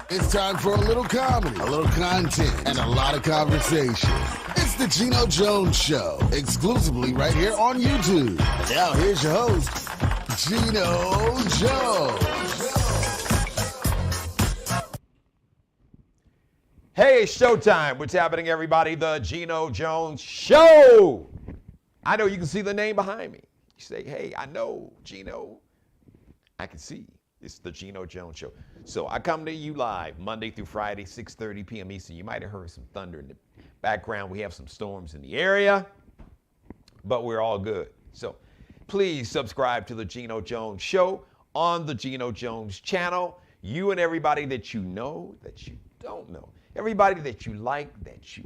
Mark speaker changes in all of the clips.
Speaker 1: It's time for a little comedy, a little content, and a lot of conversation. It's the Geno Jones Show, exclusively right here on YouTube. And now here's your host, Geno Jones.
Speaker 2: Hey, it's showtime. What's happening, everybody? The Geno Jones Show. I know you can see the name behind me. You say, hey, I know, Geno. I can see. It's the Geno Jones Show. So I come to you live Monday through Friday, 6:30 p.m. Eastern. You might have heard some thunder in the background. We have some storms in the area, but we're all good. So please subscribe to the Geno Jones Show on the Geno Jones channel. You and everybody that you know, that you don't know. Everybody that you like, that you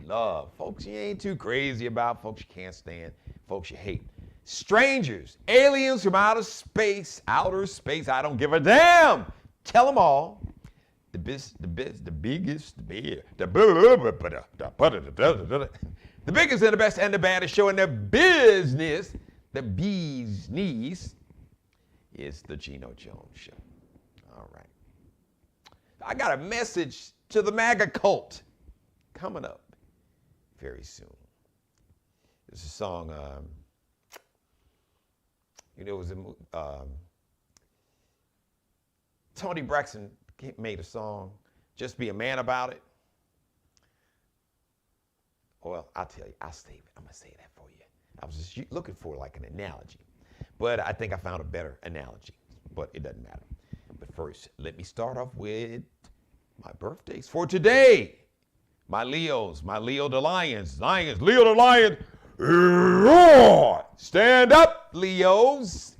Speaker 2: love. Folks you ain't too crazy about, folks you can't stand, folks you hate. Strangers, aliens from outer space, I don't give a damn. Tell them all. The biggest and the best and the baddest show in the business, the bee's knees, is the Geno Jones Show. All right. I got a message to the Maga cult coming up very soon. It's a song, it was Tony Braxton made a song, Just Be a Man About It. Well, I'll tell you, I'll save it. I'm going to say that for you. I was just looking for like an analogy, but I think I found a better analogy, but it doesn't matter. But first, let me start off with my birthdays for today. My Leos, my Leo the Lions, Leo the Lion, roar! Stand up, Leos.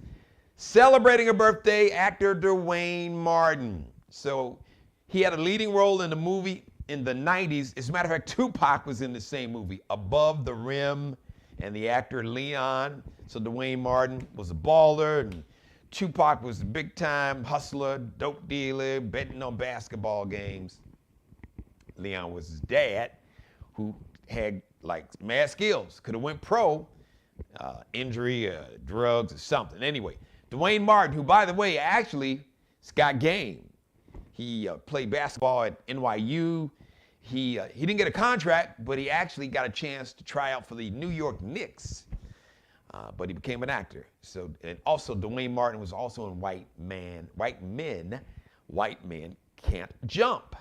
Speaker 2: Celebrating a birthday, actor Dwayne Martin. So he had a leading role in the movie in the 90s. As a matter of fact, Tupac was in the same movie, Above the Rim, and the actor Leon. So Dwayne Martin was a baller, and Tupac was a big-time hustler, dope dealer, betting on basketball games. Leon was his dad, who had like mad skills, could have went pro, injury, drugs, or something. Anyway, Dwayne Martin, who, by the way, actually has got game. He played basketball at NYU. He didn't get a contract, but he actually got a chance to try out for the New York Knicks. But he became an actor. So, and also Dwayne Martin was also in White Men Can't Jump.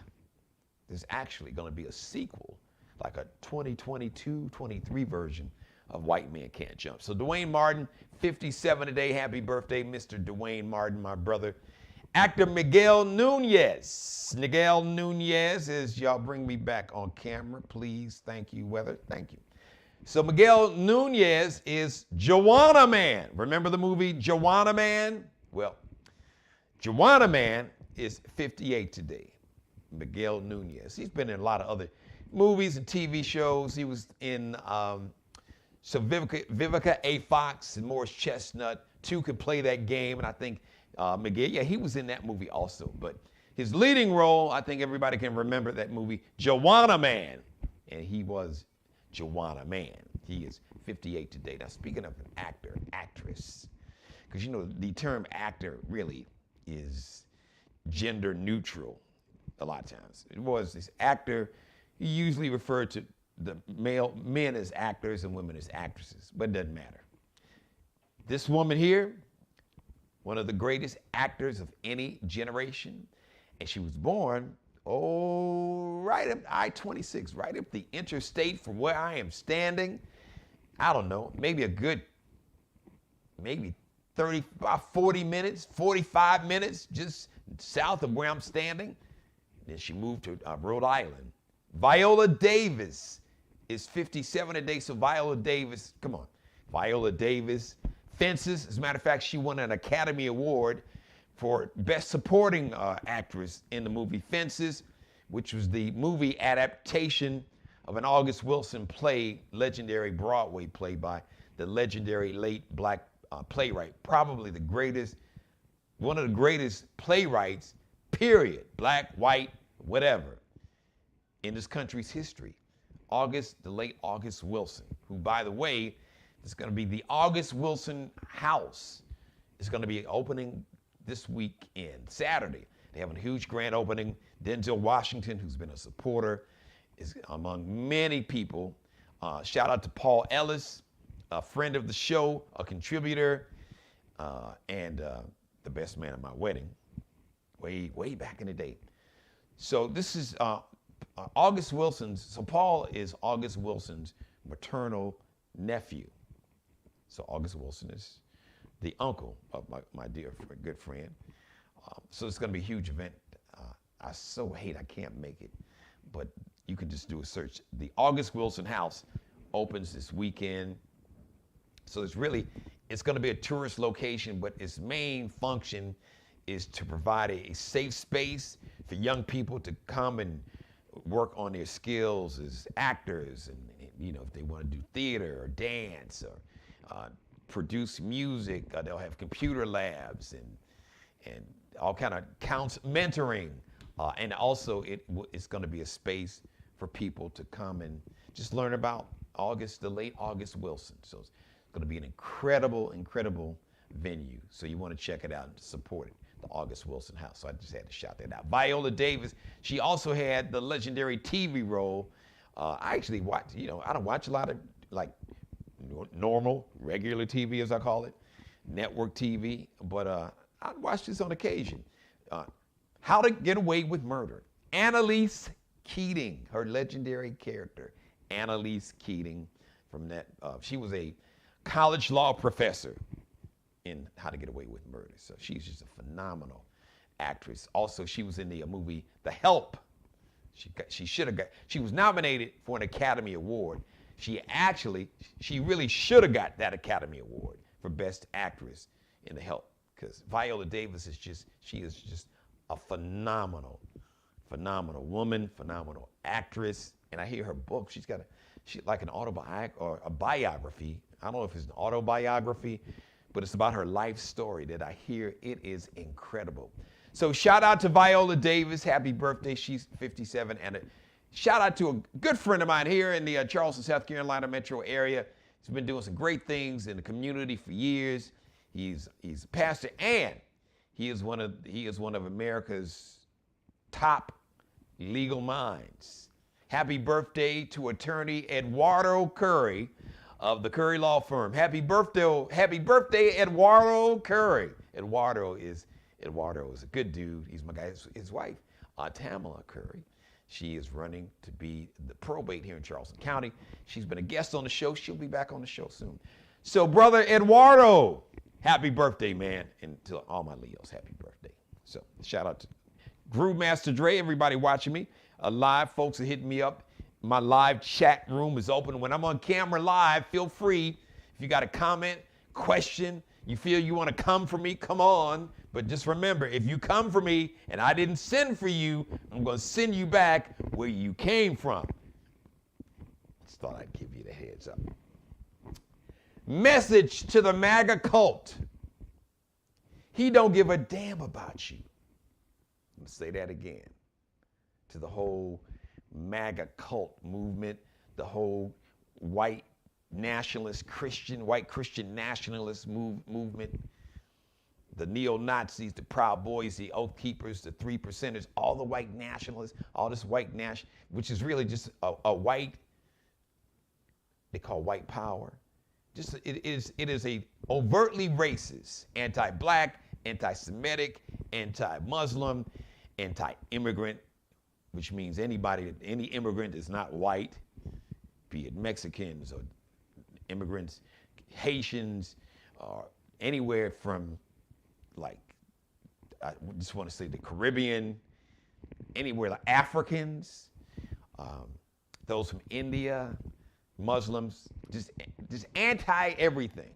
Speaker 2: There's actually going to be a sequel, like a 2022-23 version of White Men Can't Jump. So Dwayne Martin, 57 today. Happy birthday, Mr. Dwayne Martin, my brother. Actor Miguel Nunez. Miguel Nunez, as y'all bring me back on camera, please. Thank you, Weather. Thank you. So Miguel Nunez is Joanna Man. Remember the movie Joanna Man? Well, Joanna Man is 58 today. Miguel Nunez. He's been in a lot of other movies and TV shows. He was in Vivica A. Fox and Morris Chestnut. Two could play that game, and I think Miguel, he was in that movie also. But his leading role, I think everybody can remember that movie, Joanna Man. And he was Joanna Man. He is 58 today. Now, speaking of an actor, actress, because the term actor really is gender neutral a lot of times. It was this actor, he usually referred to the men as actors and women as actresses, but it doesn't matter. This woman here, one of the greatest actors of any generation, and she was born, right up I-26, right up the interstate from where I am standing. I don't know, maybe 35, 40 minutes, 45 minutes, just south of where I'm standing. Then she moved to Rhode Island. Viola Davis is 57 today, so Viola Davis, come on. Viola Davis, Fences. As a matter of fact, she won an Academy Award for Best Supporting Actress in the movie Fences, which was the movie adaptation of an August Wilson play, legendary Broadway play by the legendary late black playwright, probably the greatest, one of the greatest playwrights, period, black, white, whatever, in this country's history. The late August Wilson, who, by the way, is going to be the August Wilson House. It's going to be opening this weekend, Saturday. They're having a huge grand opening. Denzel Washington, who's been a supporter, is among many people. Shout out to Paul Ellis, a friend of the show, a contributor, and the best man at my wedding, way back in the day. So this is August Wilson's. So Paul is August Wilson's maternal nephew. So August Wilson is the uncle of my dear good friend. So it's going to be a huge event. I so hate I can't make it, but you can just do a search. The August Wilson House opens this weekend. So it's going to be a tourist location, but its main function is to provide a safe space for young people to come and work on their skills as actors, and if they want to do theater or dance or produce music. They'll have computer labs and all kind of mentoring, and also it's going to be a space for people to come and just learn about the late August Wilson. So it's going to be an incredible venue. So you want to check it out and support it, the August Wilson House. So I just had to shout that out. Viola Davis, she also had the legendary TV role. I actually watch, I don't watch a lot of like normal, regular TV, as I call it, network TV, but I watch this on occasion. How to Get Away with Murder. Annalise Keating, her legendary character, Annalise Keating, from that. She was a college law professor in How to Get Away with Murder. So she's just a phenomenal actress. Also, she was in the movie The Help. She was nominated for an Academy Award. She really should have got that Academy Award for Best Actress in The Help, because Viola Davis is just a phenomenal woman, phenomenal actress. And I hear her book. She's like an autobiography or a biography. I don't know if it's an autobiography, but it's about her life story that I hear. It is incredible. So shout out to Viola Davis. Happy birthday. She's 57. And a shout out to a good friend of mine here in the Charleston, South Carolina metro area. He's been doing some great things in the community for years. He's a pastor, and he is one of America's top legal minds. Happy birthday to attorney Eduardo Curry of the Curry Law Firm. Happy birthday, Eduardo Curry. Eduardo is a good dude. He's my guy. His wife, Tamala Curry, she is running to be the probate here in Charleston County. She's been a guest on the show. She'll be back on the show soon. So, brother Eduardo, happy birthday, man. And to all my Leos, happy birthday. So, shout out to Groove Master Dre, everybody watching me. Live folks are hitting me up. My live chat room is open. When I'm on camera live, feel free. If you got a comment, question, you feel you want to come for me, come on. But just remember, if you come for me and I didn't send for you, I'm going to send you back where you came from. Just thought I'd give you the heads up. Message to the Maga cult. He don't give a damn about you. I'm going to say that again. To the whole MAGA cult movement, the whole white Christian nationalist movement, the neo-Nazis, the Proud Boys, the Oath Keepers, the Three Percenters, all the white nationalists, all this white which is really just a white, they call white power. It is a overtly racist, anti-black, anti-Semitic, anti-Muslim, anti-immigrant, which means any immigrant is not white, be it Mexicans or immigrants, Haitians, or anywhere from, like, I just want to say the Caribbean, anywhere, like Africans, those from India, Muslims, just anti-everything.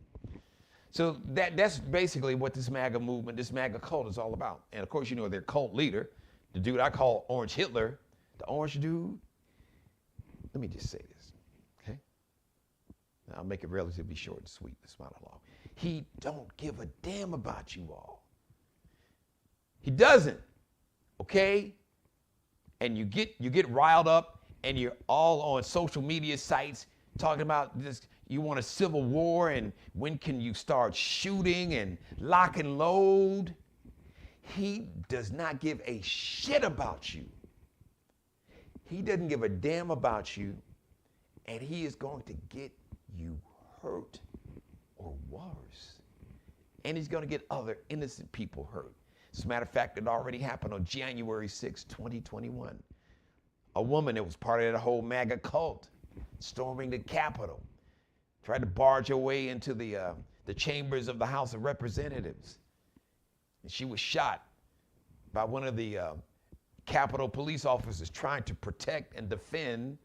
Speaker 2: So that's basically what this MAGA movement, this MAGA cult is all about. And of course, their cult leader, the dude I call Orange Hitler, the orange dude. Let me just say this, okay? I'll make it relatively short and sweet. It's not long. He don't give a damn about you all. He doesn't, okay? And you get riled up, and you're all on social media sites talking about this. You want a civil war, and when can you start shooting and lock and load? He does not give a shit about you. He doesn't give a damn about you, and he is going to get you hurt or worse. And he's going to get other innocent people hurt. As a matter of fact, it already happened on January 6, 2021. A woman that was part of that whole Maga cult storming the Capitol, tried to barge her way into the chambers of the House of Representatives. And she was shot by one of the Capitol police officers trying to protect and defend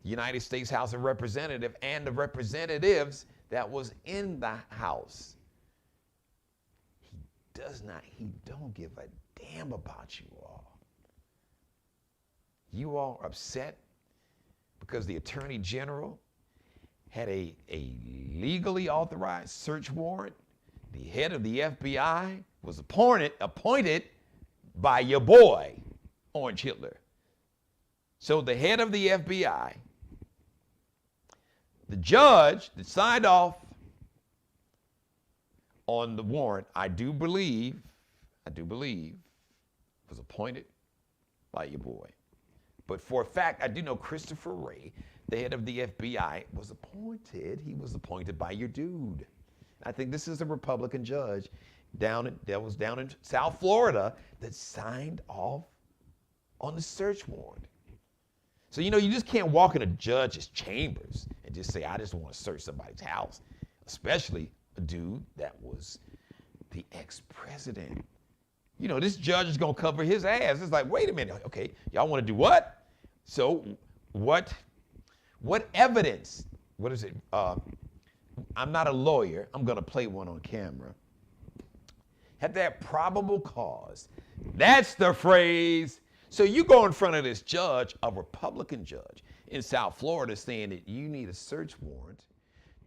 Speaker 2: the United States House of Representatives and the representatives that was in the House. He don't give a damn about you all. You all are upset because the Attorney General had a legally authorized search warrant. The head of the FBI was appointed by your boy, Orange Hitler. So the head of the FBI, the judge that signed off on the warrant, I do believe, was appointed by your boy. But for a fact, I do know Christopher Wray, the head of the FBI, was appointed. He was appointed by your dude. I think this is a Republican judge that was down in South Florida that signed off on the search warrant. So, you just can't walk in a judge's chambers and just say, I just want to search somebody's house, especially a dude that was the ex-president. This judge is going to cover his ass. It's like, wait a minute. Okay, y'all want to do what? So what evidence? What is it? I'm not a lawyer. I'm going to play one on camera. Had that probable cause. That's the phrase. So you go in front of this judge, a Republican judge in South Florida, saying that you need a search warrant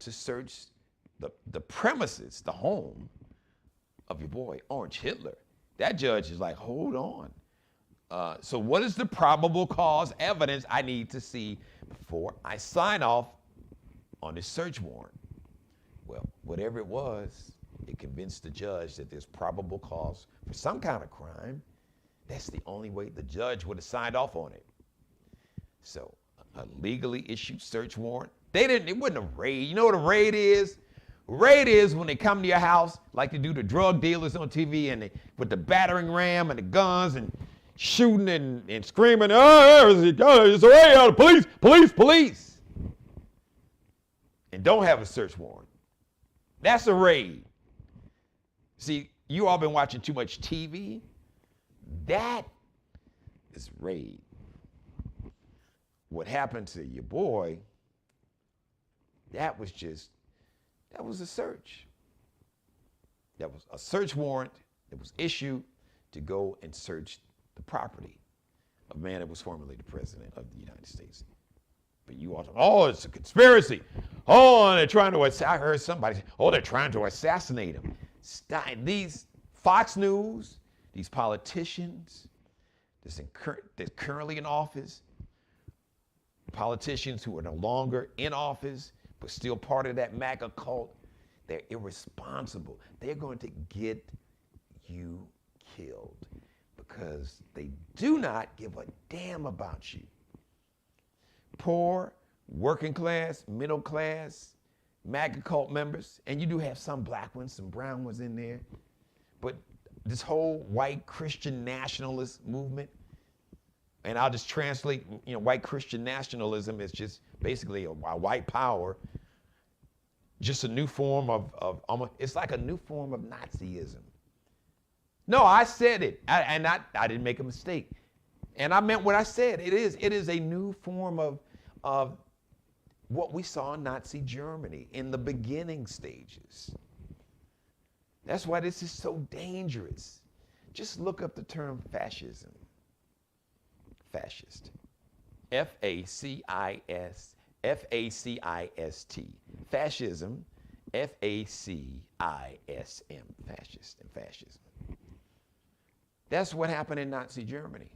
Speaker 2: to search the premises, the home of your boy, Orange Hitler. That judge is like, hold on. So what is the probable cause evidence I need to see before I sign off on this search warrant? Well, whatever it was, it convinced the judge that there's probable cause for some kind of crime. That's the only way the judge would have signed off on it. So a legally issued search warrant. It wasn't a raid. You know what a raid is? Raid is when they come to your house, like they do the drug dealers on TV, and with the battering ram and the guns and shooting and screaming, it's a raid, police, and don't have a search warrant. That's a raid. See, you all been watching too much TV. That is raid. What happened to your boy, that was a search. That was a search warrant that was issued to go and search the property of a man that was formerly the president of the United States. But you all, it's a conspiracy. They're trying to I heard somebody say, they're trying to assassinate him. These Fox News, these politicians that's currently in office, politicians who are no longer in office, but still part of that MAGA cult, they're irresponsible. They're going to get you killed because they do not give a damn about you. Poor, working class, middle class, MAGA cult members, and you do have some black ones, some brown ones in there, but this whole white Christian nationalist movement, and I'll just translate, white Christian nationalism is just basically a white power, just a new form of it's like a new form of Nazism. No, I said it, I didn't make a mistake. And I meant what I said. It is a new form of what we saw in Nazi Germany in the beginning stages. That's why this is so dangerous. Just look up the term fascism. Fascist. Fascist. Fascism. Fascism. Fascist and fascism. That's what happened in Nazi Germany.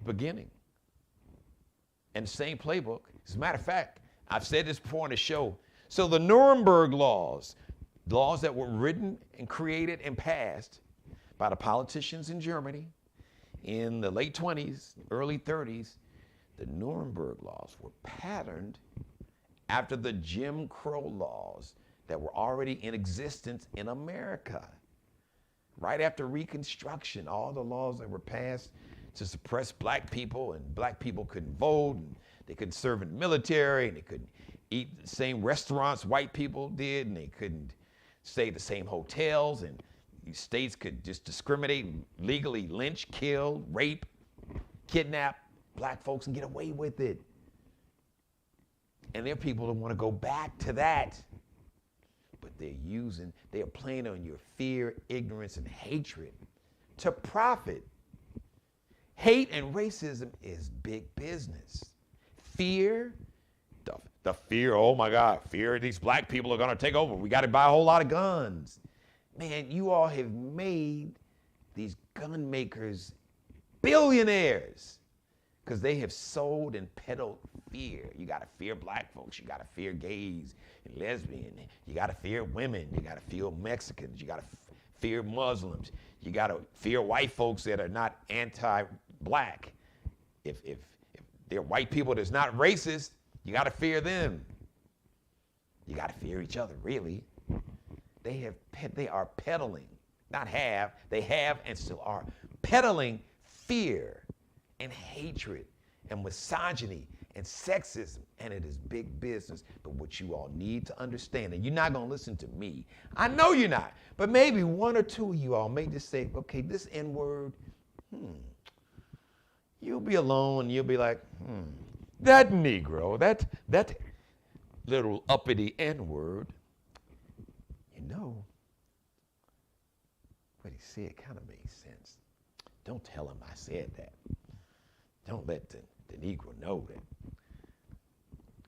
Speaker 2: Beginning. And the same playbook. As a matter of fact, I've said this before on the show. So the Nuremberg laws, laws that were written and created and passed by the politicians in Germany in the late 20s, early 30s, the Nuremberg laws were patterned after the Jim Crow laws that were already in existence in America. Right after Reconstruction, all the laws that were passed to suppress black people, and black people couldn't vote, and they couldn't serve in the military, and they couldn't eat the same restaurants white people did, and they couldn't stay at the same hotels, and states could just discriminate and legally lynch, kill, rape, kidnap black folks and get away with it. And there are people that want to go back to that. But they are playing on your fear, ignorance, and hatred to profit. Hate and racism is big business. Fear, the fear, oh my God, fear these black people are gonna take over. We gotta buy a whole lot of guns. Man, you all have made these gun makers billionaires because they have sold and peddled fear. You gotta fear black folks, you gotta fear gays and lesbians, you gotta fear women, you gotta fear Mexicans, you gotta fear Muslims, you gotta fear white folks that are not anti-black. If they're white people that's not racist, you gotta fear them. You gotta fear each other, really. They are peddling, they have and still are peddling fear and hatred and misogyny and sexism, and it is big business. But what you all need to understand, and you're not gonna listen to me, I know you're not, but maybe one or two of you all may just say, okay, this N-word, you'll be alone and you'll be like, that Negro, that little uppity N-word, you know, what he said kind of made sense. Don't tell him I said that. Don't let the Negro know that.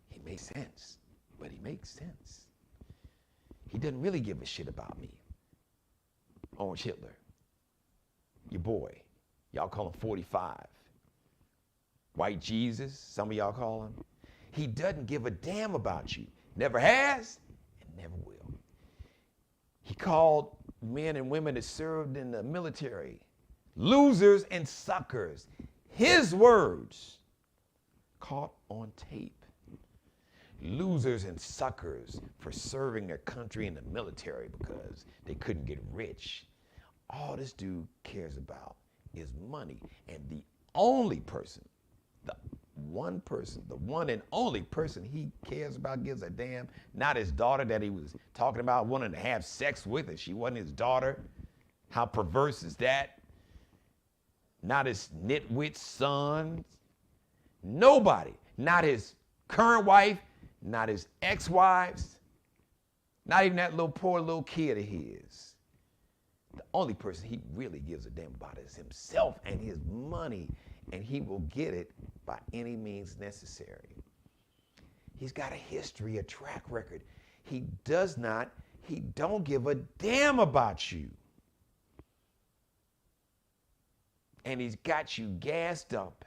Speaker 2: He makes sense, but he makes sense. He doesn't really give a shit about me. Orange Hitler, your boy, y'all call him 45. White Jesus, some of y'all call him. He doesn't give a damn about you. Never has and never will. He called men and women that served in the military losers and suckers. His words caught on tape. Losers and suckers for serving their country in the military because they couldn't get rich. All this dude cares about is money. And the only person, the one and only person he cares about, gives a damn, not his daughter that he was talking about wanting to have sex with, and she wasn't his daughter. How perverse is that? Not his nitwit son. Nobody. Not his current wife, not his ex-wives, not even that poor little kid of his. The only person he really gives a damn about is himself and his money, and he will get it by any means necessary. He's got a history, a track record. He don't give a damn about you. And he's got you gassed up,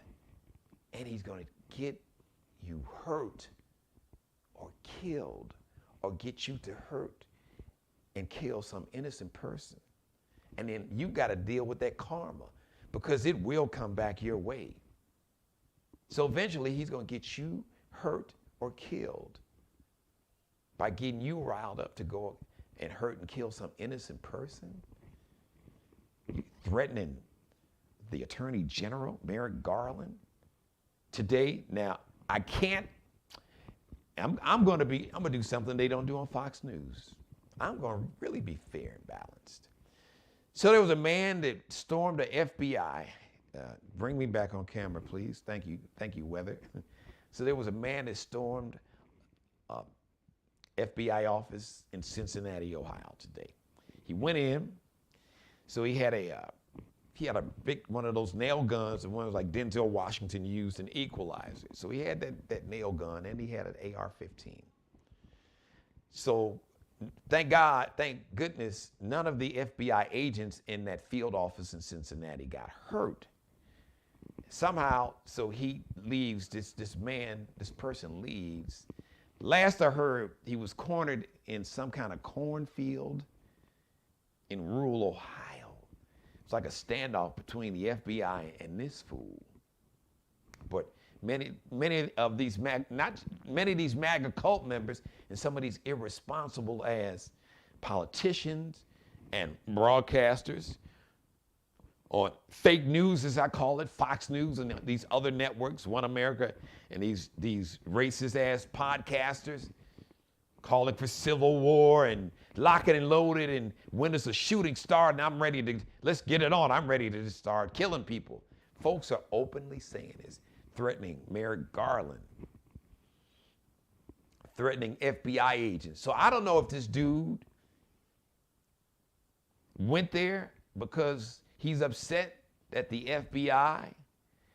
Speaker 2: and he's gonna get you hurt or killed, or get you to hurt and kill some innocent person. And then you gotta deal with that karma, because it will come back your way. So eventually he's gonna get you hurt or killed by getting you riled up to go and hurt and kill some innocent person. You threatening the Attorney General, Merrick Garland, today. Now, I'm gonna do something they don't do on Fox News. I'm gonna really be fair and balanced. So there was a man that stormed the FBI. Bring me back on camera, please. Thank you, Weather. So there was a man that stormed FBI office in Cincinnati, Ohio today. He went in, so he had a big one of those nail guns, the ones like Denzel Washington used in Equalizer. So he had that nail gun, and he had an AR-15. So thank goodness, none of the FBI agents in that field office in Cincinnati got hurt. Somehow, so he leaves, this person leaves Last I heard, he was cornered in some kind of cornfield in rural Ohio. It's like a standoff between the FBI and this fool. But many of these MAGA cult members and some of these irresponsible as politicians and broadcasters on fake news, as I call it, Fox News and these other networks, One America, and these racist ass podcasters calling for civil war and lock it and load it, and when does a shooting start, and I'm ready to, let's get it on, I'm ready to just start killing people. Folks are openly saying this, threatening Merrick Garland, threatening FBI agents. So I don't know if this dude went there because he's upset that the FBI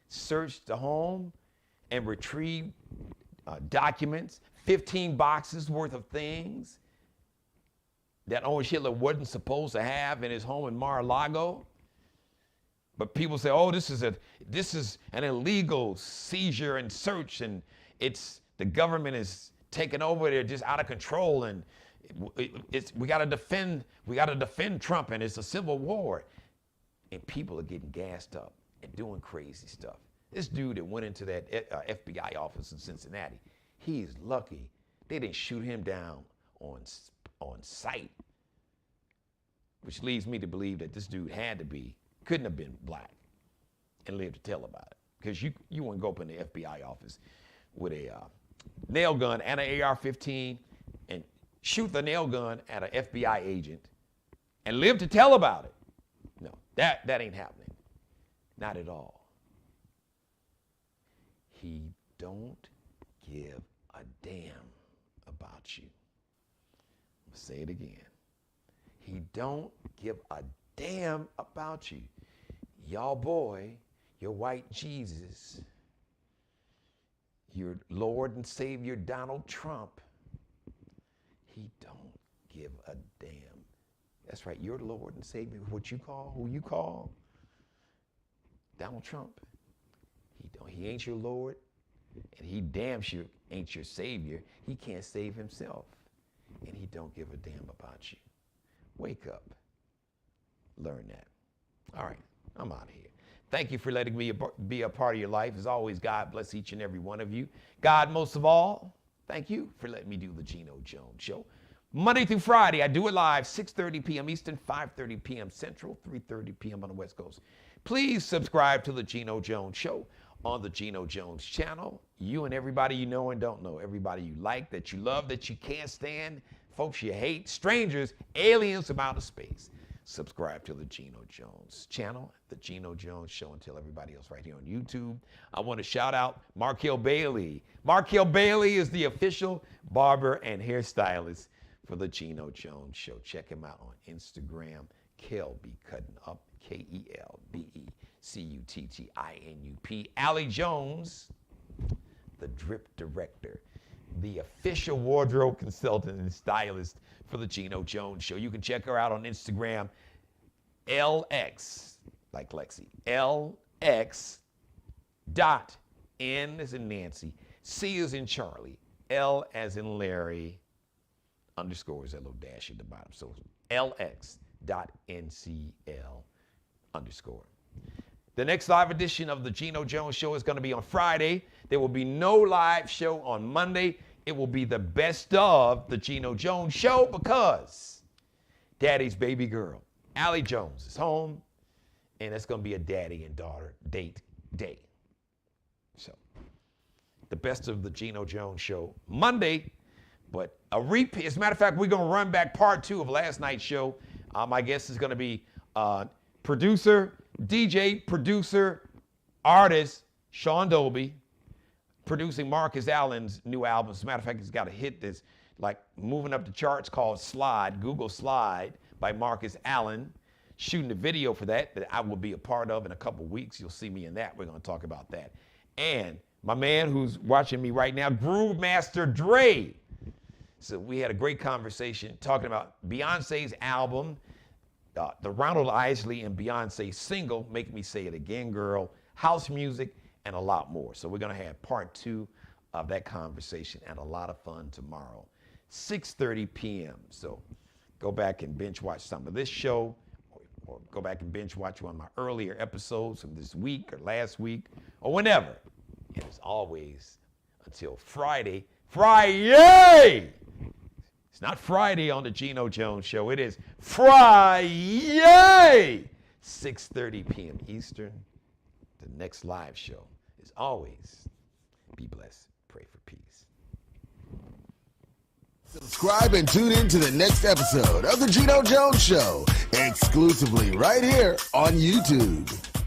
Speaker 2: searched the home and retrieved documents, 15 boxes worth of things that Owen Hitler wasn't supposed to have in his home in Mar-a-Lago. But people say, oh, this is an illegal seizure and search, and the government is taking over, they're just out of control, and we gotta defend Trump, and it's a civil war. And people are getting gassed up and doing crazy stuff. This dude that went into that FBI office in Cincinnati, he's lucky they didn't shoot him down on sight, which leads me to believe that this dude couldn't have been black and lived to tell about it. Because you wouldn't go up in the FBI office with a nail gun and an AR-15 and shoot the nail gun at an FBI agent and live to tell about it. No, that ain't happening. Not at all. He don't give a damn about you. I'm gonna say it again. He don't give a damn about you. Y'all boy, your white Jesus, your Lord and Savior Donald Trump, he don't give a damn. That's right, your Lord and Savior, who you call? Donald Trump. He ain't your Lord, and he damn sure ain't your Savior. He can't save himself, and he don't give a damn about you. Wake up. Learn that. All right, I'm out of here. Thank you for letting me be a part of your life. As always, God bless each and every one of you. God, most of all, thank you for letting me do the Geno Jones Show. Monday through Friday, I do it live, 6:30 p.m. Eastern, 5:30 p.m. Central, 3:30 p.m. on the West Coast. Please subscribe to the Geno Jones Show on the Geno Jones channel. You and everybody you know and don't know, everybody you like, that you love, that you can't stand, folks you hate, strangers, aliens from outer space. Subscribe to the Geno Jones channel, the Geno Jones Show, and tell everybody else right here on YouTube. I want to shout out Markel Bailey. Markel Bailey is the official barber and hairstylist for the Geno Jones Show. Check him out on Instagram, Kelby Cutting Up, KELBECUTTINUP. Allie Jones, the drip director, the official wardrobe consultant and stylist for the Geno Jones Show. You can check her out on Instagram, LX, like Lexi, LX dot N as in Nancy, C as in Charlie, L as in Larry, underscore is that little dash at the bottom. So LX dot NCL underscore. The next live edition of the Geno Jones Show is going to be on Friday. There will be no live show on Monday. It will be the best of the Geno Jones Show because Daddy's baby girl, Allie Jones, is home, and it's going to be a daddy and daughter date day. So, the best of the Geno Jones Show Monday, but a repeat. As a matter of fact, we're going to run back part 2 of last night's show. My guest is going to be producer, DJ, producer, artist, Sean Dolby, producing Marcus Allen's new album. As a matter of fact, he's got a hit that's like moving up the charts called Slide, Google Slide by Marcus Allen. Shooting the video for that I will be a part of in a couple weeks. You'll see me in that. We're going to talk about that. And my man who's watching me right now, Groove Master Dre. So we had a great conversation talking about Beyonce's album, the Ronald Isley and Beyonce single, Make Me Say It Again, Girl, house music, and a lot more. So we're going to have part 2 of that conversation and a lot of fun tomorrow, 6:30 p.m. So go back and binge watch some of this show, or go back and binge watch one of my earlier episodes from this week or last week or whenever. And as always, until Friday. It's not Friday on the Geno Jones Show. It is Friday, 6:30 p.m. Eastern. The next live show. As always, be blessed. Pray for peace.
Speaker 1: Subscribe and tune in to the next episode of the Geno Jones Show, exclusively right here on YouTube.